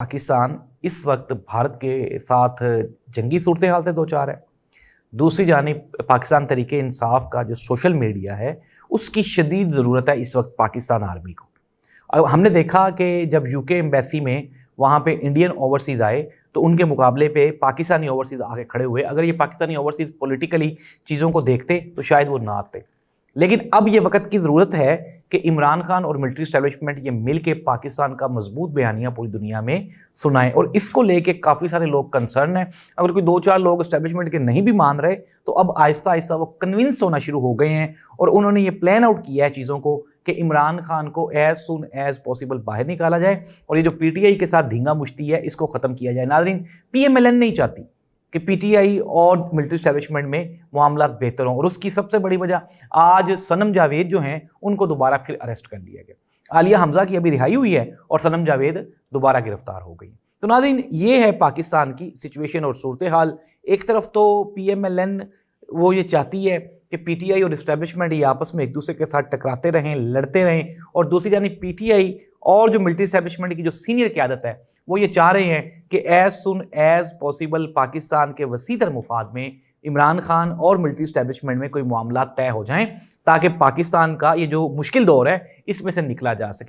पाकिस्तान इस वक्त भारत के साथ जंगी सूरत हाल से दो चार है। दूसरी जानिब पाकिस्तान तरीके इंसाफ का जो सोशल मीडिया है उसकी शदीद ज़रूरत है इस वक्त पाकिस्तान आर्मी को। अब हमने देखा कि जब यूके एम्बेसी में वहाँ पे इंडियन ओवरसीज़ आए तो उनके मुकाबले पे पाकिस्तानी ओवरसीज़ आगे खड़े हुए। अगर ये पाकिस्तानी ओवरसीज़ पॉलिटिकली चीज़ों को देखते तो शायद वो ना आते, लेकिन अब ये वक्त की ज़रूरत है कि इमरान खान और मिलिट्री एस्टेब्लिशमेंट ये मिल के पाकिस्तान का मजबूत बयानिया पूरी दुनिया में सुनाएं। और इसको लेके काफ़ी सारे लोग कंसर्न हैं। अगर कोई दो चार लोग एस्टेब्लिशमेंट के नहीं भी मान रहे तो अब आहिस्ता आहिस्ता वो कन्विंस होना शुरू हो गए हैं और उन्होंने ये प्लान आउट किया है चीज़ों को कि इमरान खान को एज सुन एज पॉसिबल बाहर निकाला जाए और ये जो पीटीआई के साथ धींगा मुश्ती है इसको ख़त्म किया जाए। नाज़रीन, पीएमएलएन नहीं चाहती कि पीटीआई और मिलिट्री एस्टेब्लिशमेंट में मामला बेहतर हों, और उसकी सबसे बड़ी वजह आज सनम जावेद जो हैं उनको दोबारा फिर अरेस्ट कर लिया गया। आलिया हमजा की अभी रिहाई हुई है और सनम जावेद दोबारा गिरफ्तार हो गई। तो नाज़रीन, ये है पाकिस्तान की सिचुएशन और सूरत हाल। एक तरफ तो पीएमएलएन वो ये चाहती है कि पीटीआई और एस्टेब्लिशमेंट ये आपस में एक दूसरे के साथ टकराते रहें, लड़ते रहें, और दूसरी जानिब पीटीआई और जो मिलिट्री एस्टेब्लिशमेंट की जो सीनियर क़यादत है वो ये चाह रहे हैं कि as soon as possible Pakistan के वसीतर मुफाद में इमरान खान और मिलिट्री एस्टेब्लिशमेंट में कोई मामला तय हो जाएं ताकि पाकिस्तान का ये जो मुश्किल दौर है इसमें से निकला जा सके।